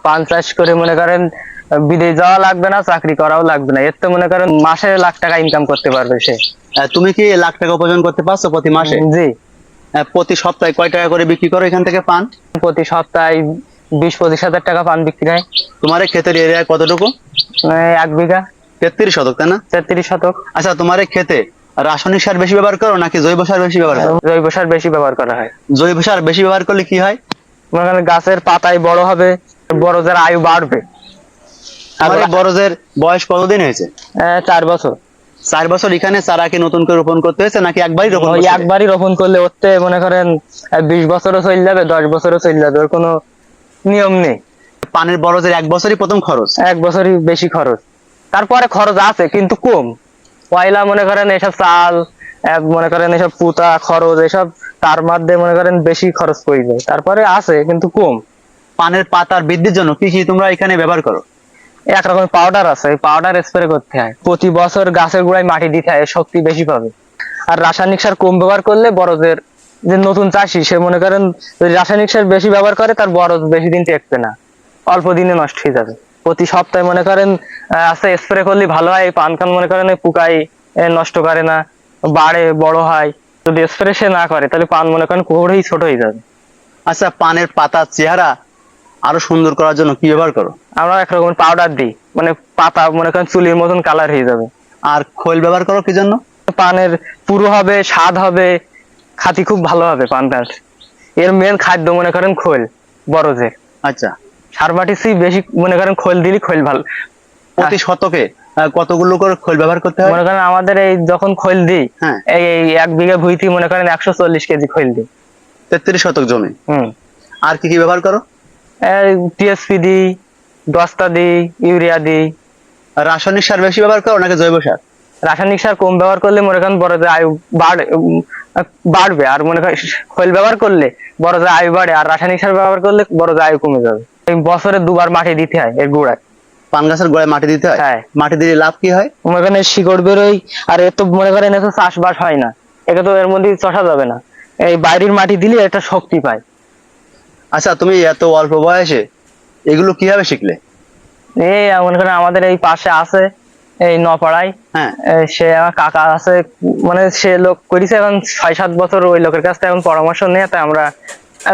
পান চাষ করে মনে করেন বিদেশ যাওয়া লাগবে না, চাকরি করাও লাগবে না, এর তো মনে করেন মাসে লাখ টাকা ইনকাম করতে পারবে সে। তুমি কি লাখ টাকা উপার্জন করতে পারছো প্রতি মাসে? জি। প্রতি সপ্তাহে কয় টাকা করে বিক্রি করো এখান থেকে পান? প্রতি সপ্তাহে 20-25 হাজার টাকা পান বিক্রি হয়। তোমার এই ক্ষেতের এরিয়া কতটুকু? 1 বিঘা। 33 শতক, তাই না? 33 শতক। আচ্ছা, তোমার এই ক্ষেতে রাসায়নিক সার বেশি ব্যবহার করো নাকি জৈব সার বেশি ব্যবহার করো? জৈব সার বেশি ব্যবহার করা হয়। জৈব সার বেশি ব্যবহার করলে কি হয়? মনে করেন গাছের পাতায় বড় হবে, বড় যার আয়ু বাড়বে। আমার এই বরজের বয়স কতদিন হয়েছে? 4 বছর। 4 বছর। এখানে চারা কি নতুন করে রোপণ করতে হয়েছে নাকি একবারই রোপণ ওই করতে? একবারই রোপণ করলে ওতে মনে করেন 20 বছরও চলে যাবে, 10 বছরও চলে যাবে, ওর কোনো নিয়ম নেই। পানের বরজের 1 বছরই প্রথম খরচ? 1 বছরই বেশি খরচ, তারপরে খরচ আছে কিন্তু কম। পয়লা মনে করেন এসব চাল, মনে করেন এসব পুতা খরচ, এসব তার মধ্যে মনে করেন বেশি খরচ পড়ে যায়, তারপরে আছে কিন্তু কম। পানের পাতার বৃদ্ধির জন্য কি কি তোমরা এখানে ব্যবহার করো? এক রকমের পাউডার আছে, ওই পাউডার স্প্রে করতে হয় প্রতি বছর, গাছের গোড়ায় মাটি দিতে হয়, শক্তি বেশি পাবে। আর রাসায়নিক সার কম ব্যবহার করলে বরজের যে নতুন চাষি সে মনে করেন যদি রাসায়নিক সার বেশি ব্যবহার করে তার বরজ বেশি দিন টেকবে না, অল্প দিনে নষ্ট হয়ে যাবে। প্রতি সপ্তাহে মনে করেন আছে স্প্রে করলে ভালো হয়। পান খান মনে করেন পোকায় নষ্ট করে না, বাড়ে বড় হয়। যদি স্প্রে সে না করে তাহলে পান মনে করেন কুড়েই ছোট হয়ে যাবে। আচ্ছা, পানের পাতার চেহারা আরো সুন্দর করার জন্য কি ব্যবহার করো? আমরা এক রকমের পাউডার দিই, মানে পাতা মনে করেন চুলির মতন কালার হয়ে যাবে। আর খৈল ব্যবহার করো কি জন্য? পানের পুরো হবে, স্বাদ হবে, খাতি খুব ভালো হবে পানটার। এর মেন খাদ্য মনে করেন খোল বরজের। আচ্ছা, সার মাটি চেয়ে বেশি মনে করেন খোল দিলে খোল ভালো। প্রতি শতকে কতগুলো করে খৈল ব্যবহার করতে হয়? মনে করেন আমাদের এই যখন খোল দিই, হ্যাঁ। এই 1 বিঘা ভুঁইতে মনে করেন 140 কেজি খোল দিই। 33 শতক জমি। হুম। আর কি কি ব্যবহার করো? টিএসপি দিই, দস্তা দিই, ইউরিয়া দিই। আর রাসায়নিক সার বেশি ব্যবহার করো নাকি জৈব সার? রাসায়নিক সার কম ব্যবহার করলে মনে করেন বড়দের আয়ু বাড়বে, আর মনে করেন খৈল ব্যবহার করলে বড়দের আয়ু বাড়ে, আর রাসায়নিক সার ব্যবহার করলে বড়দের আয়ু কমে যাবে। এই বছরে 2বার মাটি দিতে হয় এর গোড়ায়। পান গাছের গোড়ায় মাটি দিতে হয়? হ্যাঁ। মাটি দিলে লাভ কি হয়? মনে করেন শিকড় বেরোয়, আর এ তো মনে করেন এত চাষবাস হয় না, একে তো এর মধ্যে চষা যাবে না। এই বাইরের মাটি দিলে একটা শক্তি পায়। আচ্ছা, তুমি এত অল্প বয়সে এগুলো কিভাবে শিখলে? এই মনে করেন আমাদের এই পাশে আছে, এই নপাড়ায়, হ্যাঁ। সে আমার কাকা আছে, মানে সে লোক করেছে এখন 6-7 বছর, ওই লোকের কাছ থেকে এখন পরামর্শ নিয়ে তাই আমরা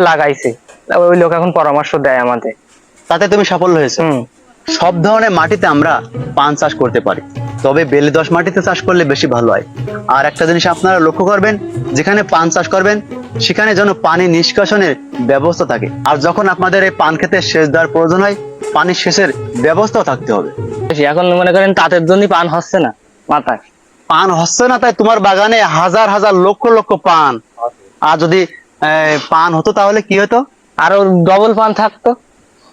লাগাইছি। ওই লোক এখন পরামর্শ দেয় আমাদের। তাতে তুমি সাফল্য হয়েছে? হুম। সব ধরনের মাটিতে আমরা পান চাষ করতে পারি, তবে বেলে দোআঁশ মাটিতে চাষ করলে বেশি ভালো হয়। আর একটা জিনিস আপনারা লক্ষ্য করবেন, যেখানে পান চাষ করবেন সেখানে যেন পানি নিষ্কাশনের ব্যবস্থা থাকে। আর যখন আপনাদের এই পান খেতে সেচ দেওয়ার প্রয়োজন হয়, পানি সেচের ব্যবস্থাও থাকতে হবে। এখন মনে করেন তাদের জন্য পান হচ্ছে না মাথায়। পান হচ্ছে না তাই তোমার বাগানে হাজার হাজার লক্ষ লক্ষ পান। আর যদি পান হতো তাহলে কি হতো? আরো ডবল পান থাকতো।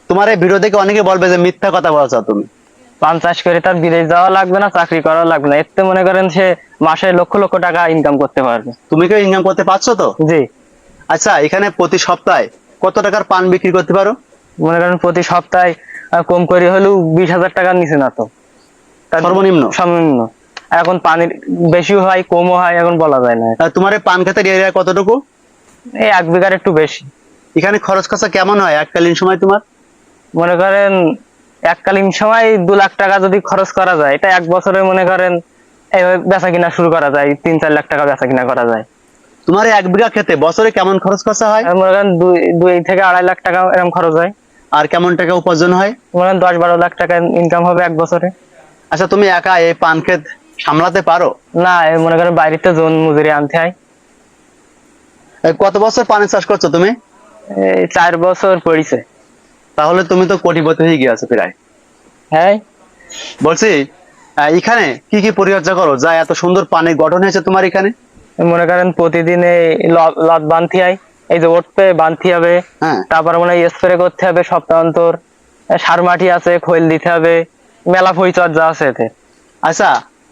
তোমার এই ভিডিও দেখে অনেকে বলবে যে মিথ্যা কথা বলছো তুমি। পান চাষ করে তার বিদেশ যাওয়া লাগবে না, চাকরি করা লাগবে না, এতে মনে করেন সে মাসে লক্ষ লক্ষ টাকা ইনকাম করতে পারবে। তুমি কি ইনকাম করতে পারছো তো? জি। আচ্ছা, এখানে প্রতি সপ্তাহে কত টাকার পান বিক্রি করতে পারো? মনে করেন প্রতি সপ্তাহে কম করে হলেও 20,000 টাকার নিচে না তো, সর্বনিম্ন? সর্বনিম্ন। এখন পানির বেশিও হয় কমও হয়, এখন বলা যায় না। তোমার এই পান খেতের এরিয়া কতটুকু? এই 1 বিঘার একটু বেশি। এখানে খরচ খরচা কেমন হয় এককালীন সময় তোমার? মনে করেন এককালীন সময় 2 লাখ টাকা যদি খরচ করা যায়, এটা 1 বছরে মনে করেন এইভাবে বেচা কিনা শুরু করা যায়, 3-4 লাখ টাকা বেচা কিনা করা যায়। তোমার এই 1 বিঘা খেতে বছরে কেমন খরচ খরচা হয়? আর মনে করেন 2 থেকে 2.5 লাখ টাকা এরকম খরচ হয়। আর কেমন টাকা উপার্জন হয়? মনে করেন 10-12 লাখ টাকা ইনকাম হবে 1 বছরে। আচ্ছা, তুমি একা এই পান ক্ষেত সামলাতে পারো? না, মনে করেন বাইরেতে জন মজুরি আনতে হয়। কত বছর পানের চাষ করছো তুমি? এই 4 বছর পড়িছে। তাহলে তুমি তো কোটিপতি হয়ে গিয়েছো প্রায়। হ্যাঁ। বলছি, এখানে কি কি পরিচর্যা করো যা এত সুন্দর পানির গঠন হয়েছে তোমার এখানে? মনে করেন প্রতিদিন লত বানতে হয়, এই যে উঠবে বানতে হবে। হ্যাঁ। তারপর মনে হয় স্প্রে করতে হবে সপ্তাহ অন্তর। সার মাটি আছে, খৈল দিতে হবে, মেলা পরিচর্যা আছে এতে। আচ্ছা,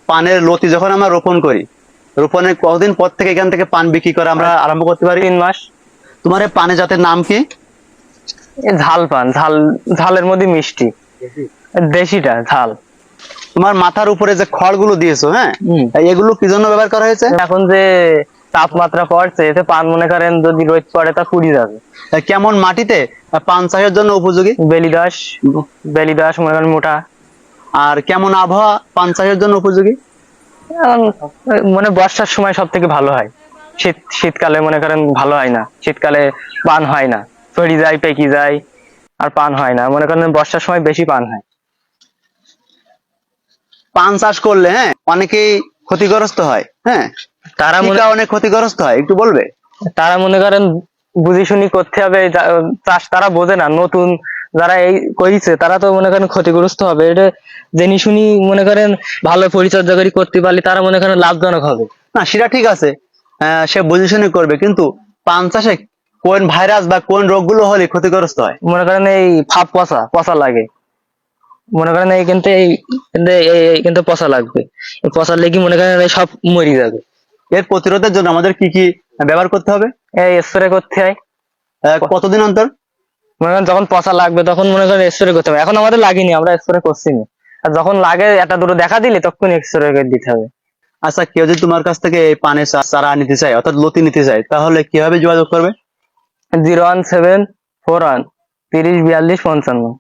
পানের লতি যখন আমরা রোপণ করি, রোপণের কতদিন পর থেকে এখান থেকে পান বিক্রি করা আমরা আরম্ভ করতে পারি? 3 মাস। তোমার এই পানের জাতের নাম কি? ঝাল পান, ঝালের মধ্যে মিষ্টি, দেশিটা ঝাল। তোমার মাথার উপরে যে খড়গুলো দিয়েছো, হ্যাঁ, এগুলো কি জন্য ব্যবহার করা হয়েছে? এখন যে তাপমাত্রা পড়ছে, এতে পান মনে করেন যদি রোদ পড়ে তা পুড়ে যাবে। কেমন মাটিতে পান চাষের জন্য উপযোগী? বেলিদোআঁশ, বেলিদোআঁশ মনে করেন মোটা। আর কেমন আবহাওয়া পান চাষের জন্য উপযোগী? এখন মানে বর্ষার সময় সব থেকে ভালো হয়। শীতকালে মনে করেন ভালো হয় না, শীতকালে পান হয় না, সরি যায়, পেকে যায়, আর পান হয় না। মনে করেন বর্ষার সময় বেশি পান হয়। পান চাষ করলে হ্যাঁ অনেকেই ক্ষতিগ্রস্ত হয়, হ্যাঁ তারা কি মনে কারণে ক্ষতিগ্রস্ত হয় একটু বলবে? তারা মনে করেন বুঝি শুনি করতে হবে, চাষ তারা বোঝে না। নতুন যারা এই করেছে তারা তো মনে করেন ক্ষতিগ্রস্ত হবে। এটা জেনে শুনি মনে করেন ভালো পরিচর্যা করে করতে পারলে তারা মনে করেন লাভজনক হবে। না সেটা ঠিক আছে, সে বুঝে শুনে করবে, কিন্তু পান চাষে কোন ভাইরাস বা কোন রোগগুলো হলে ক্ষতিগ্রস্ত হয়? মনে করেন এই ফাপ পচা পচা লাগে, মনে করেন এই কিন্তু পচা লাগবে। এই পচা লেগে মনে করেন এই সব মরে যাবে। এর প্রতিরোধের জন্য আমাদের কি কি ব্যবহার করতে হবে? এই স্প্রে করতে হয়। কতদিন অন্তর? মনে করেন যখন পচা লাগবে তখন মনে করেন স্প্রে করতে হবে। এখন আমাদের লাগেনি, আমরা স্প্রে করছি না। আর যখন লাগে একটা দুটো দেখা দিলে তখন স্প্রে করে দিতে হবে। আচ্ছা, কেউ যদি তোমার কাছ থেকে এই পানের চারা নিতে চায় অর্থাৎ লতি নিতে চায় তাহলে কিভাবে যোগাযোগ করবে? 01741 30 42 55।